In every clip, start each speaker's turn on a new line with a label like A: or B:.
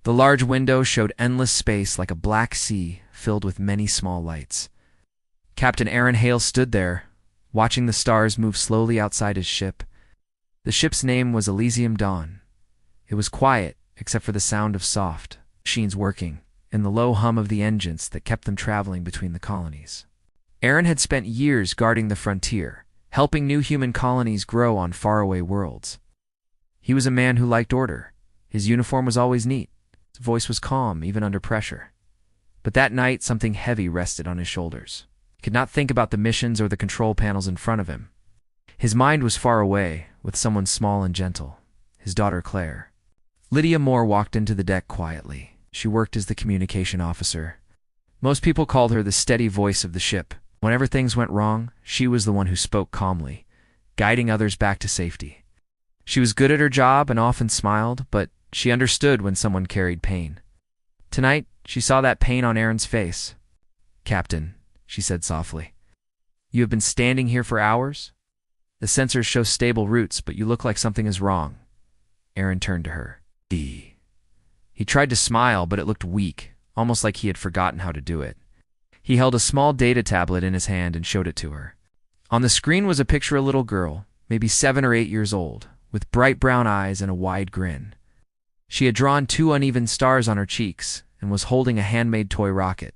A: The large window showed endless space like a black sea filled with many small lights. Captain Aaron Hale stood there, watching the stars move slowly outside his ship. The ship's name was Elysium Dawn. It was quiet, except for the sound of soft machines working and the low hum of the engines that kept them traveling between the colonies. Aaron had spent years guarding the frontier, helping new human colonies grow on faraway worlds. He was a man who liked order. His uniform was always neat. His voice was calm, even under pressure. But that night, something heavy rested on his shoulders. He could not think about the missions or the control panels in front of him. His mind was far away, with someone small and gentle, his daughter Claire. Lydia Moore walked into the deck quietly. She worked as the communication officer. Most people called her the steady voice of the ship. Whenever things went wrong, she was the one who spoke calmly, guiding others back to safety. She was good at her job and often smiled, but she understood when someone carried pain. Tonight, she saw that pain on Aaron's face. "Captain," she said softly, "you have been standing here for hours? The sensors show stable routes, but you look like something is wrong." Aaron turned to her. He tried to smile, but it looked weak, almost like he had forgotten how to do it. He held a small data tablet in his hand and showed it to her. On the screen was a picture of a little girl, maybe 7 or 8 years old, with bright brown eyes and a wide grin. She had drawn 2 uneven stars on her cheeks and was holding a handmade toy rocket.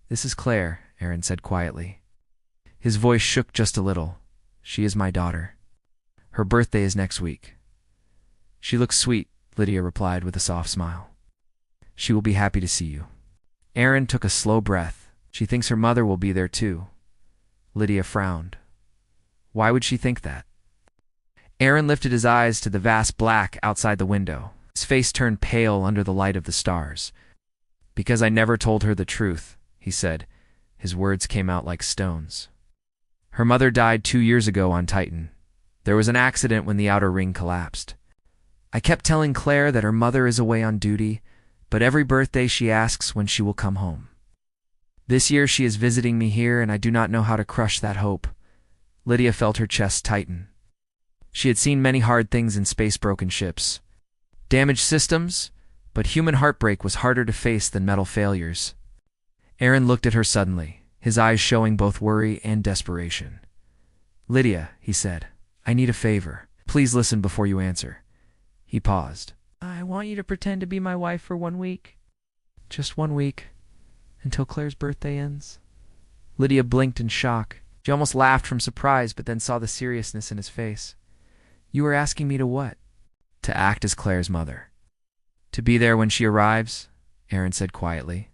A: "This is Claire," Aaron said quietly. His voice shook just a little. "She is my daughter. Her birthday is next week." "She looks sweet," Lydia replied with a soft smile. "She will be happy to see you." Aaron took a slow breath. "She thinks her mother will be there too." Lydia frowned. Why would she think that? Aaron lifted his eyes to the vast black outside the window. His face turned pale under the light of the stars. "Because I never told her the truth," he said. His words came out like stones. "Her mother died 2 years ago on Titan. There was an accident when the outer ring collapsed. I kept telling Claire that her mother is away on duty, but every birthday she asks when she will come home. This year she is visiting me here, and I do not know how to crush that hope." Lydia felt her chest tighten. She had seen many hard things in space-broken ships. Damaged systems, but human heartbreak was harder to face than metal failures. Aaron looked at her suddenly, his eyes showing both worry and desperation. "Lydia," he said, "I need a favor. Please listen before you answer." He paused. "I want you to pretend to be my wife for 1 week. Just 1 week, until Claire's birthday ends." Lydia blinked in shock. She almost laughed from surprise, but then saw the seriousness in his face. "You are asking me to what?" "To act as Claire's mother. To be there when she arrives," Aaron said quietly.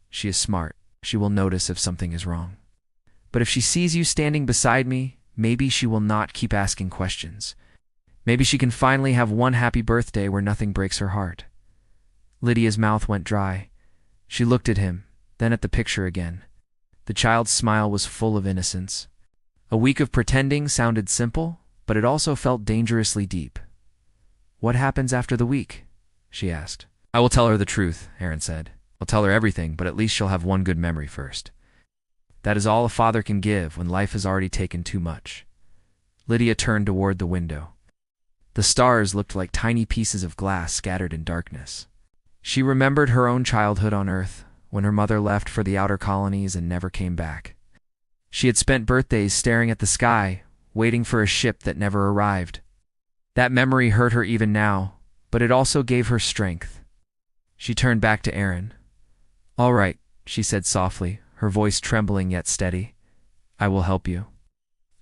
A: "She is smart. She will notice if something is wrong. But if she sees you standing beside me, maybe she will not keep asking questions. Maybe she can finally have one happy birthday where nothing breaks her heart." Lydia's mouth went dry. She looked at him, then at the picture again. The child's smile was full of innocence. A week of pretending sounded simple, but it also felt dangerously deep. "What happens after the week?" she asked. "I will tell her the truth," Aaron said. "I'll tell her everything, but at least she'll have one good memory first. That is all a father can give when life has already taken too much." Lydia turned toward the window. The stars looked like tiny pieces of glass scattered in darkness. She remembered her own childhood on Earth, when her mother left for the outer colonies and never came back. She had spent birthdays staring at the sky, waiting for a ship that never arrived. That memory hurt her even now, but it also gave her strength. She turned back to Aaron. "All right," she said softly, her voice trembling yet steady. "I will help you.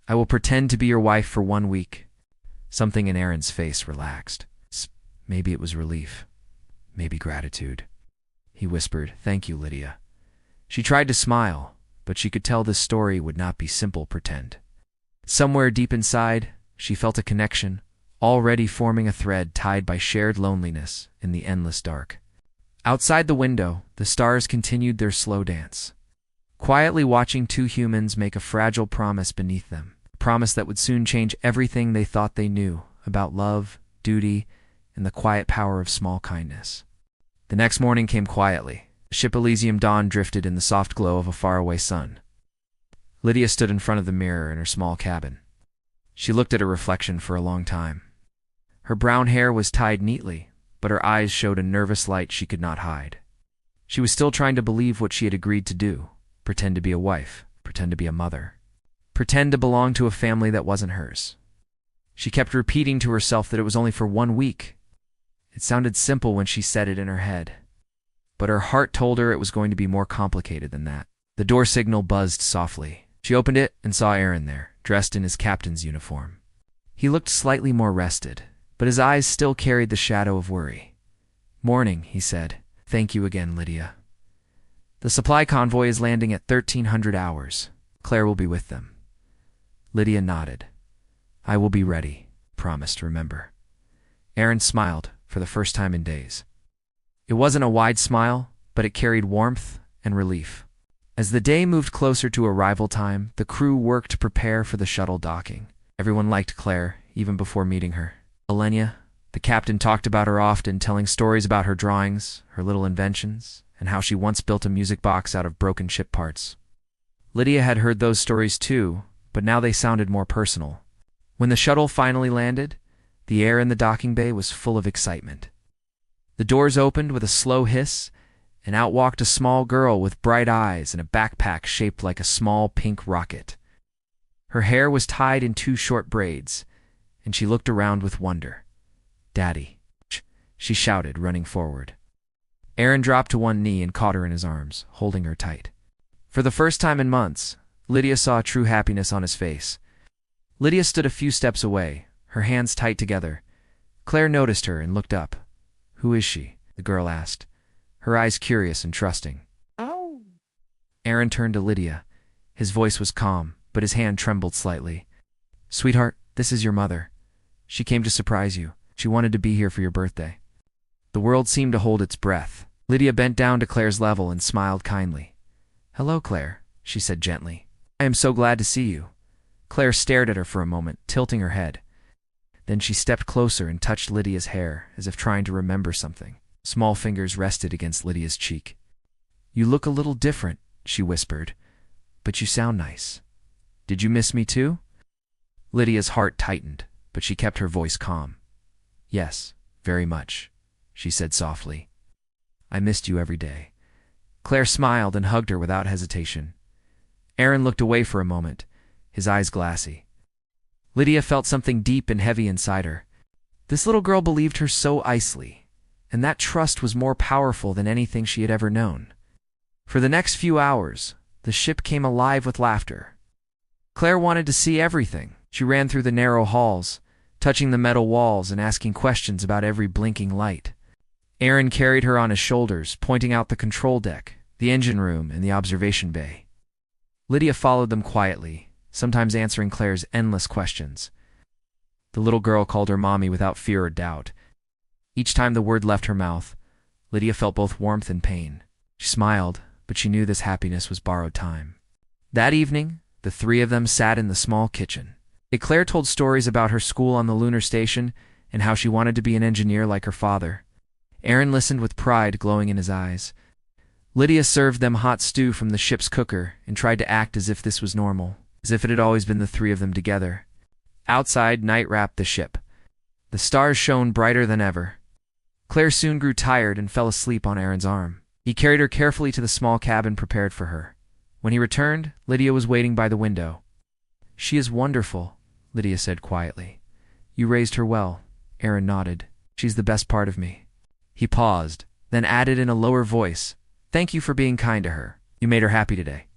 A: I will pretend to be your wife for 1 week." Something in Aaron's face relaxed. Maybe it was relief. Maybe gratitude. He whispered, "Thank you, Lydia." She tried to smile, but she could tell this story would not be simple pretend. Somewhere deep inside, she felt a connection, already forming a thread tied by shared loneliness in the endless dark. Outside the window, the stars continued their slow dance, quietly watching 2 humans make a fragile promise beneath them. Promise that would soon change everything they thought they knew about love, duty, and the quiet power of small kindness. The next morning came quietly. The ship Elysium Dawn drifted in the soft glow of a faraway sun. Lydia stood in front of the mirror in her small cabin. She looked at her reflection for a long time. Her brown hair was tied neatly, but her eyes showed a nervous light she could not hide. She was still trying to believe what she had agreed to do, pretend to be a wife, pretend to be a mother, pretend to belong to a family that wasn't hers. She kept repeating to herself that it was only for 1 week. It sounded simple when she said it in her head, but her heart told her it was going to be more complicated than that. The door signal buzzed softly. She opened it and saw Aaron there, dressed in his captain's uniform. He looked slightly more rested, but his eyes still carried the shadow of worry. "Morning," he said. "Thank you again, Lydia. The supply convoy is landing at 1300 hours. Claire will be with them." Lydia nodded. "I will be ready. Promised, remember." Aaron smiled for the first time in days. It wasn't a wide smile, but it carried warmth and relief. As the day moved closer to arrival time, the crew worked to prepare for the shuttle docking. Everyone liked Claire, even before meeting her. Elenia, the captain, talked about her often, telling stories about her drawings, her little inventions, and how she once built a music box out of broken ship parts. Lydia had heard those stories too, but now they sounded more personal. When the shuttle finally landed, the air in the docking bay was full of excitement. The doors opened with a slow hiss, and out walked a small girl with bright eyes and a backpack shaped like a small pink rocket. Her hair was tied in 2 short braids, and she looked around with wonder. "Daddy," she shouted, running forward. Aaron dropped to one knee and caught her in his arms, holding her tight. For the first time in months, Lydia saw true happiness on his face. Lydia stood a few steps away, her hands tight together. Claire noticed her and looked up. "Who is she?" the girl asked, her eyes curious and trusting.
B: "Oh."
A: Aaron turned to Lydia. His voice was calm, but his hand trembled slightly. "Sweetheart, this is your mother. She came to surprise you. She wanted to be here for your birthday." The world seemed to hold its breath. Lydia bent down to Claire's level and smiled kindly. "Hello, Claire," she said gently. "I am so glad to see you." Claire stared at her for a moment, tilting her head. Then she stepped closer and touched Lydia's hair, as if trying to remember something. Small fingers rested against Lydia's cheek. "You look a little different," she whispered, "but you sound nice. Did you miss me too?" Lydia's heart tightened, but she kept her voice calm. "Yes, very much," she said softly. "I missed you every day." Claire smiled and hugged her without hesitation. Aaron looked away for a moment, his eyes glassy. Lydia felt something deep and heavy inside her. This little girl believed her so icily, and that trust was more powerful than anything she had ever known. For the next few hours, the ship came alive with laughter. Claire wanted to see everything. She ran through the narrow halls, touching the metal walls and asking questions about every blinking light. Aaron carried her on his shoulders, pointing out the control deck, the engine room, and the observation bay. Lydia followed them quietly, sometimes answering Claire's endless questions. The little girl called her mommy without fear or doubt. Each time the word left her mouth, Lydia felt both warmth and pain. She smiled, but she knew this happiness was borrowed time. That evening, the 3 of them sat in the small kitchen. Claire told stories about her school on the lunar station and how she wanted to be an engineer like her father. Aaron listened with pride glowing in his eyes. Lydia served them hot stew from the ship's cooker and tried to act as if this was normal, as if it had always been the 3 of them together. Outside, night wrapped the ship. The stars shone brighter than ever. Claire soon grew tired and fell asleep on Aaron's arm. He carried her carefully to the small cabin prepared for her. When he returned, Lydia was waiting by the window. "She is wonderful," Lydia said quietly. "You raised her well." Aaron nodded. "She's the best part of me." He paused, then added in a lower voice, "Thank you for being kind to her. You made her happy today."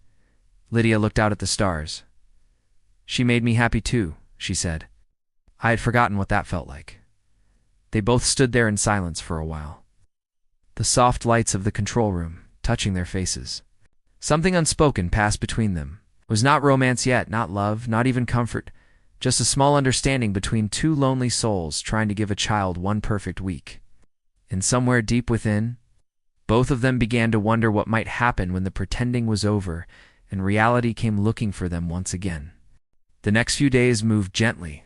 A: Lydia looked out at the stars. "She made me happy too," she said. I had forgotten what that felt like. They both stood there in silence for a while. The soft lights of the control room, touching their faces. Something unspoken passed between them. It was not romance yet, not love, not even comfort, just a small understanding between 2 lonely souls trying to give a child 1 perfect week. And somewhere deep within, both of them began to wonder what might happen when the pretending was over and reality came looking for them once again. The next few days moved gently,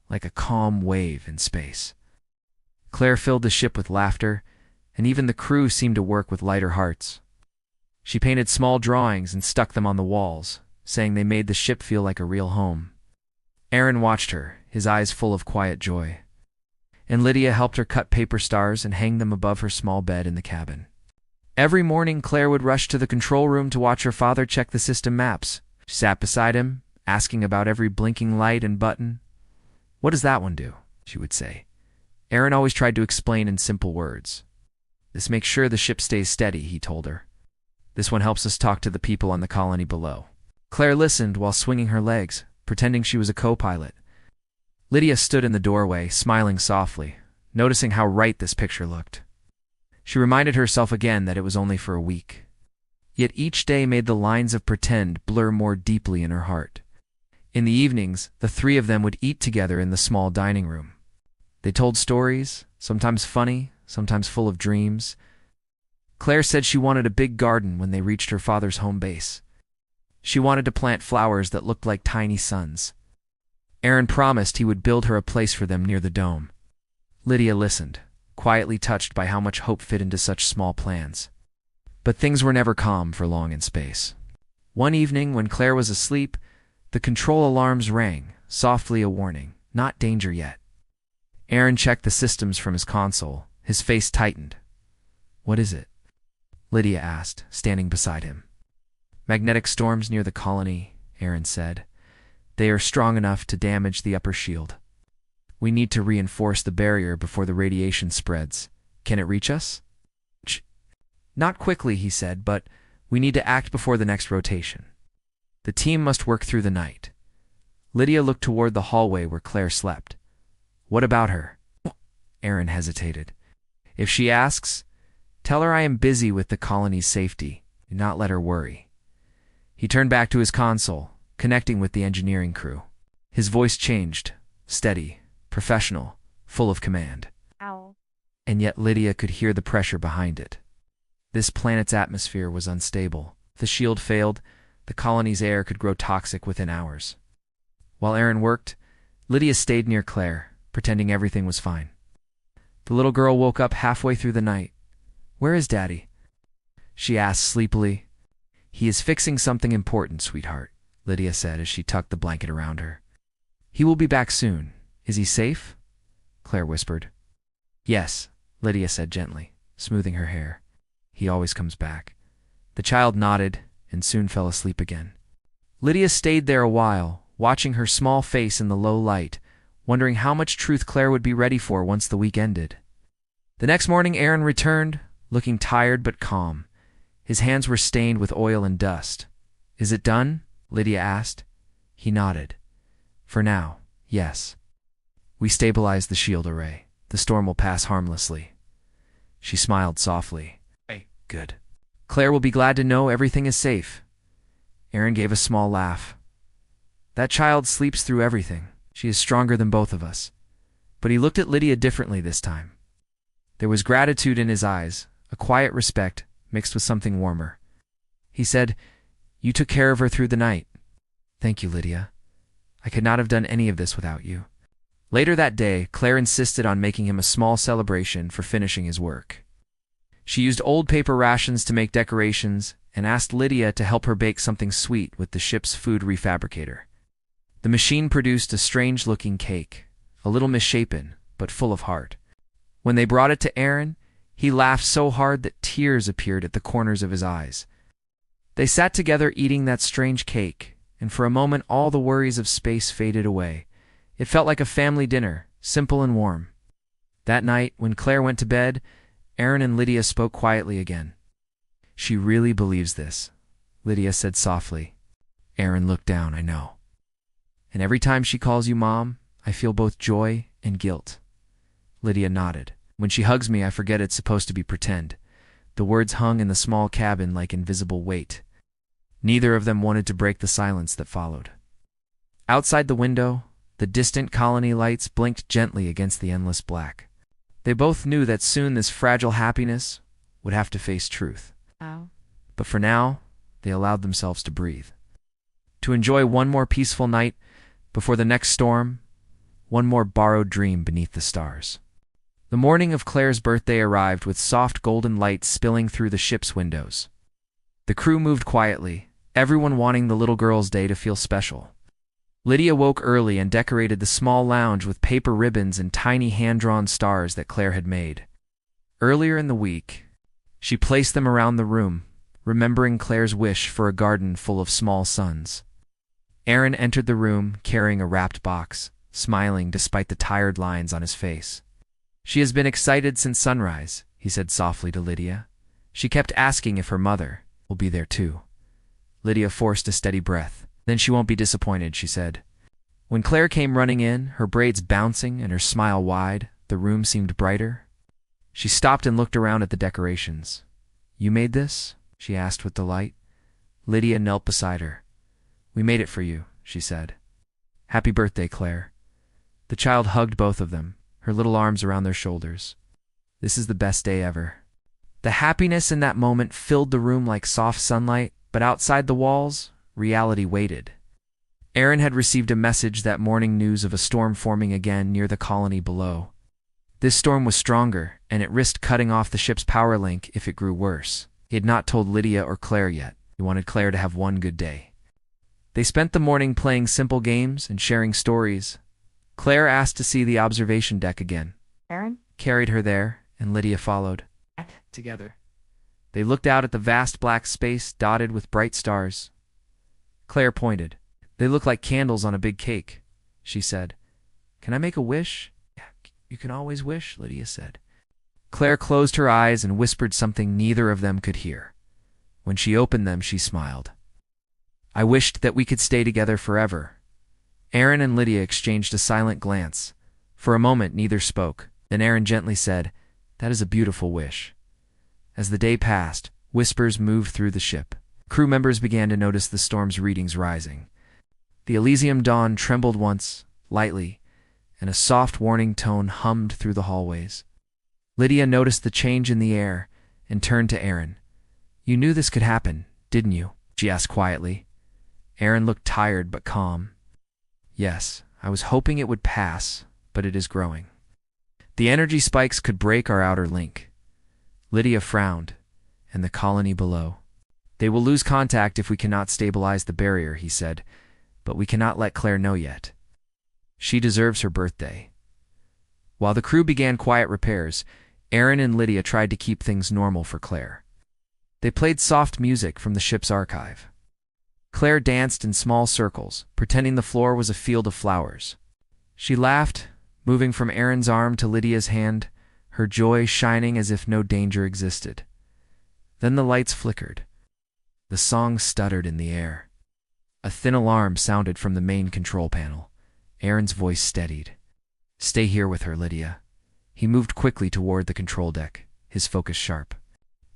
A: like a calm wave in space. Claire filled the ship with laughter, and even the crew seemed to work with lighter hearts. She painted small drawings and stuck them on the walls, saying they made the ship feel like a real home. Aaron watched her, his eyes full of quiet joy. and Lydia helped her cut paper stars and hang them above her small bed in the cabin. Every morning, Claire would rush to the control room to watch her father check the system maps. She sat beside him, asking about every blinking light and button. "What does that one do?" she would say. Aaron always tried to explain in simple words. "This makes sure the ship stays steady," he told her. "This one helps us talk to the people on the colony below." Claire listened while swinging her legs, pretending she was a co-pilot. Lydia stood in the doorway, smiling softly, noticing how right this picture looked. She reminded herself again that it was only for a week. Yet each day made the lines of pretend blur more deeply in her heart. In the evenings, the three of them would eat together in the small dining room. They told stories, sometimes funny, sometimes full of dreams. Claire said she wanted a big garden when they reached her father's home base. She wanted to plant flowers that looked like tiny suns. Aaron promised he would build her a place for them near the dome. Lydia listened, quietly touched by how much hope fit into such small plans. But things were never calm for long in space. One evening, when Claire was asleep, the control alarms rang, softly a warning, not danger yet. Aaron checked the systems from his console, his face tightened. "What is it?" Lydia asked, standing beside him. "Magnetic storms near the colony," Aaron said. "They are strong enough to damage the upper shield. We need to reinforce the barrier before the radiation spreads. Can it reach us?" "Not quickly," he said, "but we need to act before the next rotation. The team must work through the night." Lydia looked toward the hallway where Claire slept. "What about her?" Aaron hesitated. "If she asks, tell her I am busy with the colony's safety, and not let her worry." He turned back to his console, connecting with the engineering crew. His voice changed, steady, professional, full of command.
B: Ow.
A: And yet Lydia could hear the pressure behind it. This planet's atmosphere was unstable. If the shield failed, the colony's air could grow toxic within hours. While Aaron worked, Lydia stayed near Claire, pretending everything was fine. The little girl woke up halfway through the night. "Where is Daddy?" she asked sleepily. "He is fixing something important, sweetheart," Lydia said as she tucked the blanket around her. "He will be back soon. Is he safe?" Claire whispered. "Yes," Lydia said gently, smoothing her hair. "He always comes back." The child nodded and soon fell asleep again. Lydia stayed there a while, watching her small face in the low light, wondering how much truth Claire would be ready for once the week ended. The next morning Aaron returned, looking tired but calm. His hands were stained with oil and dust. "Is it done?" Lydia asked. He nodded. "For now, yes. We stabilized the shield array. The storm will pass harmlessly." She smiled softly. "Good. Claire will be glad to know everything is safe." Aaron gave a small laugh. "That child sleeps through everything. She is stronger than both of us." But he looked at Lydia differently this time. There was gratitude in his eyes, a quiet respect mixed with something warmer. He said, "You took care of her through the night." "Thank you, Lydia. I could not have done any of this without you." Later that day, Claire insisted on making him a small celebration for finishing his work. She used old paper rations to make decorations and asked Lydia to help her bake something sweet with the ship's food refabricator. The machine produced a strange-looking cake, a little misshapen, but full of heart. When they brought it to Aaron, he laughed so hard that tears appeared at the corners of his eyes. They sat together eating that strange cake, and for a moment all the worries of space faded away. It felt like a family dinner, simple and warm. That night, when Claire went to bed, Aaron and Lydia spoke quietly again. "She really believes this," Lydia said softly. Aaron looked down. "I know. And every time she calls you Mom, I feel both joy and guilt." Lydia nodded. "When she hugs me, I forget it's supposed to be pretend." The words hung in the small cabin like invisible weight. Neither of them wanted to break the silence that followed. Outside the window, the distant colony lights blinked gently against the endless black. They both knew that soon this fragile happiness would have to face truth.
B: Ow.
A: But for now, they allowed themselves to breathe. To enjoy one more peaceful night before the next storm, one more borrowed dream beneath the stars. The morning of Claire's birthday arrived with soft golden light spilling through the ship's windows. The crew moved quietly, everyone wanting the little girl's day to feel special. Lydia woke early and decorated the small lounge with paper ribbons and tiny hand-drawn stars that Claire had made. Earlier in the week, she placed them around the room, remembering Claire's wish for a garden full of small suns. Aaron entered the room carrying a wrapped box, smiling despite the tired lines on his face. "She has been excited since sunrise," he said softly to Lydia. "She kept asking if her mother will be there too." Lydia forced a steady breath. "Then she won't be disappointed," she said. When Claire came running in, her braids bouncing and her smile wide, the room seemed brighter. She stopped and looked around at the decorations. "You made this?" she asked with delight. Lydia knelt beside her. "We made it for you," she said. "Happy birthday, Claire." The child hugged both of them, her little arms around their shoulders. "This is the best day ever." The happiness in that moment filled the room like soft sunlight, but outside the walls, reality waited. Aaron had received a message that morning, news of a storm forming again near the colony below. This storm was stronger, and it risked cutting off the ship's power link if it grew worse. He had not told Lydia or Claire yet. He wanted Claire to have one good day. They spent the morning playing simple games and sharing stories. Claire asked to see the observation deck again.
B: Aaron
A: Carried her there, and Lydia followed. Together, they looked out at the vast black space dotted with bright stars. Claire pointed. "They look like candles on a big cake," she said. "Can I make a wish?" "Yeah, you can always wish," Lydia said. Claire closed her eyes and whispered something neither of them could hear. When she opened them, she smiled. "I wished that we could stay together forever." Aaron and Lydia exchanged a silent glance. For a moment, neither spoke. Then Aaron gently said, "That is a beautiful wish." As the day passed, whispers moved through the ship. Crew members began to notice the storm's readings rising. The Elysium dawn trembled once, lightly, and a soft warning tone hummed through the hallways. Lydia noticed the change in the air and turned to Aaron. "You knew this could happen, didn't you?" she asked quietly. Aaron looked tired but calm. "Yes, I was hoping it would pass, but it is growing. The energy spikes could break our outer link." Lydia frowned, and the colony below. "They will lose contact if we cannot stabilize the barrier," he said, "but we cannot let Claire know yet. She deserves her birthday." While the crew began quiet repairs, Aaron and Lydia tried to keep things normal for Claire. They played soft music from the ship's archive. Claire danced in small circles, pretending the floor was a field of flowers. She laughed, moving from Aaron's arm to Lydia's hand, her joy shining as if no danger existed. Then the lights flickered. The song stuttered in the air. A thin alarm sounded from the main control panel. Aaron's voice steadied. "Stay here with her, Lydia." He moved quickly toward the control deck, his focus sharp.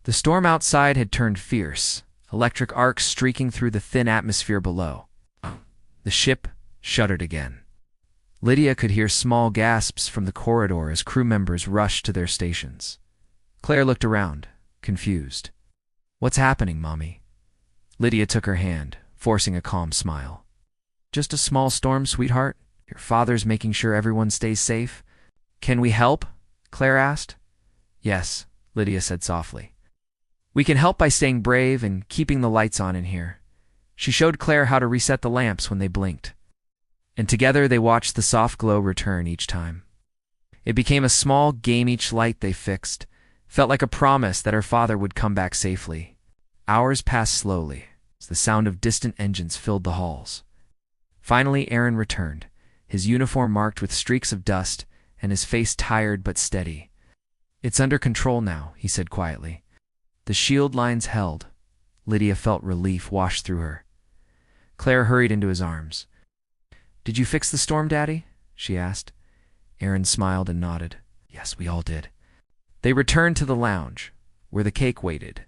A: The storm outside had turned fierce, electric arcs streaking through the thin atmosphere below. The ship shuddered again. Lydia could hear small gasps from the corridor as crew members rushed to their stations. Claire looked around, confused. "What's happening, Mommy?" Lydia took her hand, forcing a calm smile. "Just a small storm, sweetheart. Your father's making sure everyone stays safe." "Can we help?" Claire asked. "Yes," Lydia said softly. "We can help by staying brave and keeping the lights on in here." She showed Claire how to reset the lamps when they blinked. And together they watched the soft glow return each time. It became a small game. Each light they fixed felt like a promise that her father would come back safely. Hours passed slowly as the sound of distant engines filled the halls. Finally, Aaron returned, his uniform marked with streaks of dust and his face tired but steady. "It's under control now," he said quietly. The shield lines held. Lydia felt relief wash through her. Claire hurried into his arms. "Did you fix the storm, Daddy?" she asked. Aaron smiled and nodded. "Yes, we all did." They returned to the lounge, where the cake waited.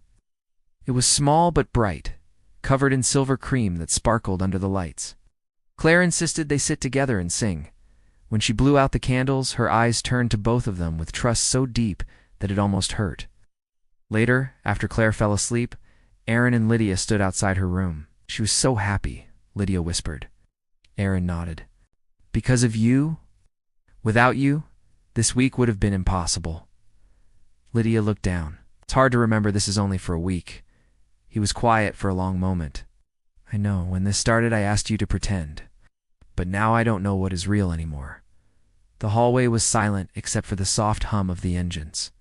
A: It was small but bright, covered in silver cream that sparkled under the lights. Claire insisted they sit together and sing. When she blew out the candles, her eyes turned to both of them with trust so deep that it almost hurt. Later, after Claire fell asleep, Aaron and Lydia stood outside her room. "She was so happy," Lydia whispered. Aaron nodded. "Because of you? Without you, this week would have been impossible." Lydia looked down. "It's hard to remember this is only for a week." He was quiet for a long moment. "I know, when this started I asked you to pretend. but now I don't know what is real anymore. The hallway was silent except for the soft hum of the engines.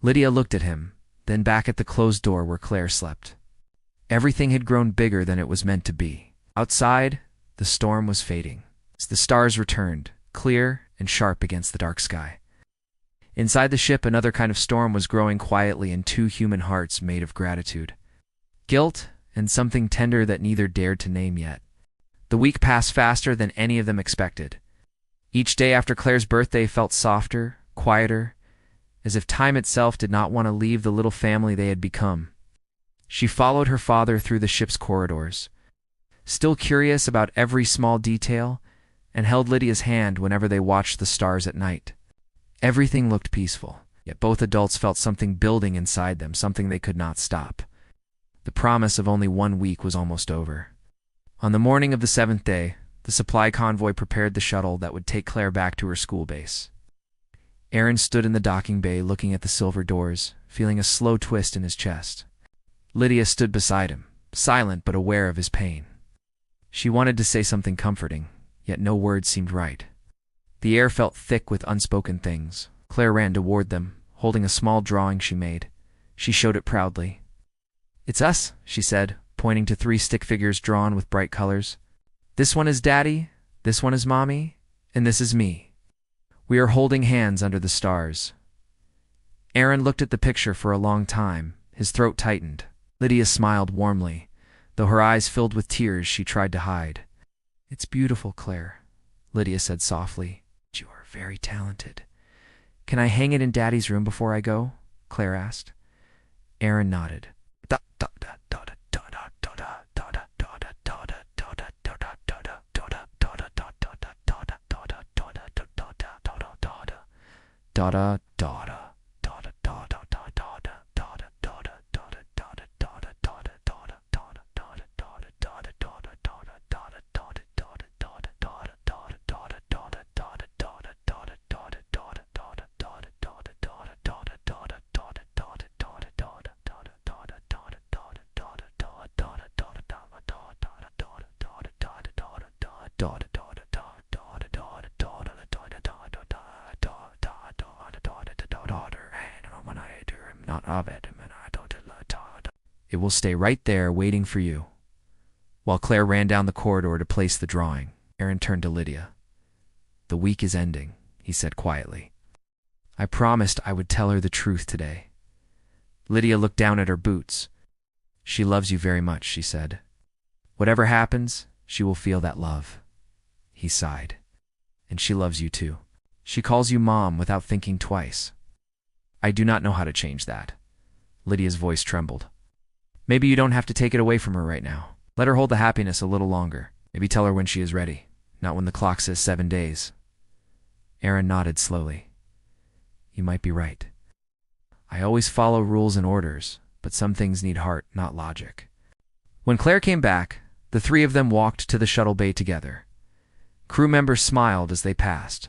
A: Lydia looked at him, then back at the closed door where Claire slept. Everything had grown bigger than it was meant to be. Outside, the storm was fading, as the stars returned, clear and sharp against the dark sky. Inside the ship, another kind of storm was growing quietly in two human hearts made of gratitude, guilt, and something tender that neither dared to name yet. The week passed faster than any of them expected. Each day after Claire's birthday felt softer, quieter, as if time itself did not want to leave the little family they had become. She followed her father through the ship's corridors, still curious about every small detail, and held Lydia's hand whenever they watched the stars at night. Everything looked peaceful, yet both adults felt something building inside them, something they could not stop. The promise of only 1 week was almost over. On the morning of the 7th day, the supply convoy prepared the shuttle that would take Claire back to her school base. Aaron stood in the docking bay looking at the silver doors, feeling a slow twist in his chest. Lydia stood beside him, silent but aware of his pain. She wanted to say something comforting, yet no words seemed right. The air felt thick with unspoken things. Claire ran toward them, holding a small drawing she made. She showed it proudly. "It's us," she said, pointing to 3 stick figures drawn with bright colors. "This one is Daddy, this one is Mommy, and this is me. We are holding hands under the stars." Aaron looked at the picture for a long time, his throat tightened. Lydia smiled warmly, though her eyes filled with tears she tried to hide. "It's beautiful, Claire," Lydia said softly. "You are very talented." "Can I hang it in Daddy's room before I go?" Claire asked. Aaron nodded. "It will stay right there waiting for you." While Claire ran down the corridor to place the drawing, Aaron turned to Lydia. "The week is ending," he said quietly. "I promised I would tell her the truth today." Lydia looked down at her boots. "She loves you very much," she said. "Whatever happens, she will feel that love." He sighed. "And she loves you too. She calls you Mom without thinking twice." "I do not know how to change that." Lydia's voice trembled. "Maybe you don't have to take it away from her right now. Let her hold the happiness a little longer. Maybe tell her when she is ready, not when the clock says 7 days. Aaron nodded slowly. "You might be right. I always follow rules and orders, but some things need heart, not logic." When Claire came back, the 3 of them walked to the shuttle bay together. Crew members smiled as they passed.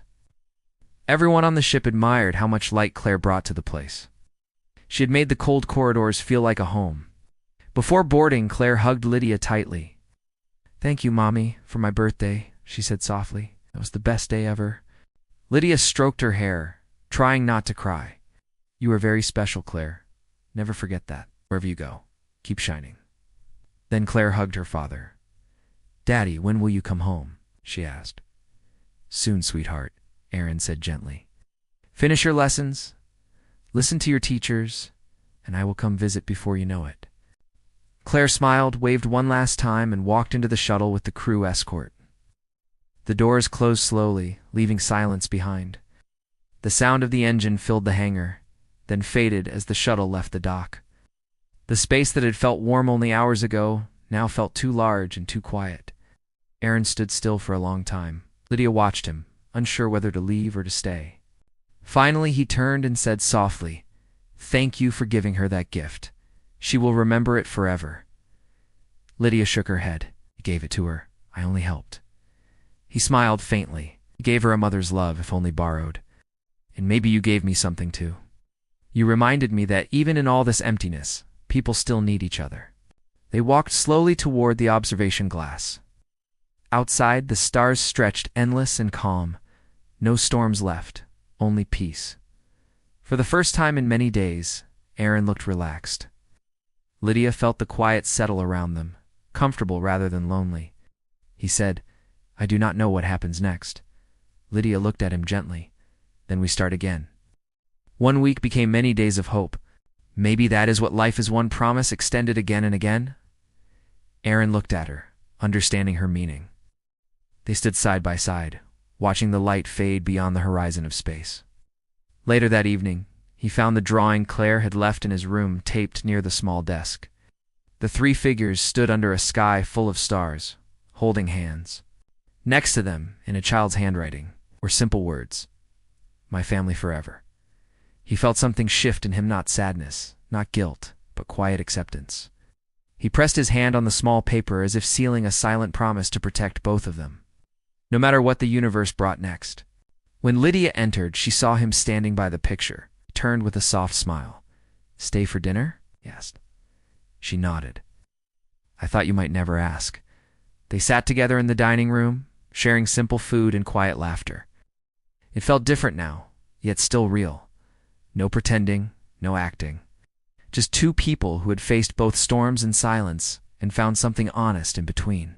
A: Everyone on the ship admired how much light Claire brought to the place. She had made the cold corridors feel like a home. Before boarding, Claire hugged Lydia tightly. "Thank you, Mommy, for my birthday," she said softly. "It was the best day ever." Lydia stroked her hair, trying not to cry. "You are very special, Claire. Never forget that. Wherever you go, keep shining." Then Claire hugged her father. "Daddy, when will you come home?" she asked. "Soon, sweetheart," Aaron said gently. "Finish your lessons, listen to your teachers, and I will come visit before you know it." Claire smiled, waved one last time, and walked into the shuttle with the crew escort. The doors closed slowly, leaving silence behind. The sound of the engine filled the hangar, then faded as the shuttle left the dock. The space that had felt warm only hours ago now felt too large and too quiet. Aaron stood still for a long time. Lydia watched him, unsure whether to leave or to stay. Finally, he turned and said softly, "Thank you for giving her that gift. She will remember it forever." Lydia shook her head. "He gave it to her. I only helped." He smiled faintly. "He gave her a mother's love, if only borrowed. And maybe you gave me something too. You reminded me that even in all this emptiness, people still need each other." They walked slowly toward the observation glass. Outside, the stars stretched endless and calm. No storms left, only peace. For the first time in many days, Aaron looked relaxed. Lydia felt the quiet settle around them, comfortable rather than lonely. He said, "I do not know what happens next." Lydia looked at him gently. "Then we start again." 1 week became many days of hope. Maybe that is what life is, one promise extended again and again? Aaron looked at her, understanding her meaning. They stood side by side, watching the light fade beyond the horizon of space. Later that evening, he found the drawing Claire had left in his room taped near the small desk. The three figures stood under a sky full of stars, holding hands. Next to them, in a child's handwriting, were simple words, "My family forever." He felt something shift in him, not sadness, not guilt, but quiet acceptance. He pressed his hand on the small paper as if sealing a silent promise to protect both of them, no matter what the universe brought next. When Lydia entered, she saw him standing by the picture, turned with a soft smile. "Stay for dinner?" he asked. She nodded. "I thought you might never ask." They sat together in the dining room, sharing simple food and quiet laughter. It felt different now, yet still real. No pretending, no acting. Just two people who had faced both storms and silence and found something honest in between.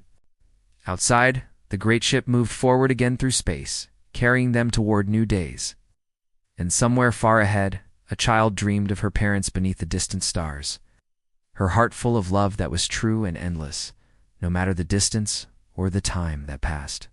A: Outside, the great ship moved forward again through space, carrying them toward new days. And somewhere far ahead, a child dreamed of her parents beneath the distant stars, her heart full of love that was true and endless, no matter the distance or the time that passed.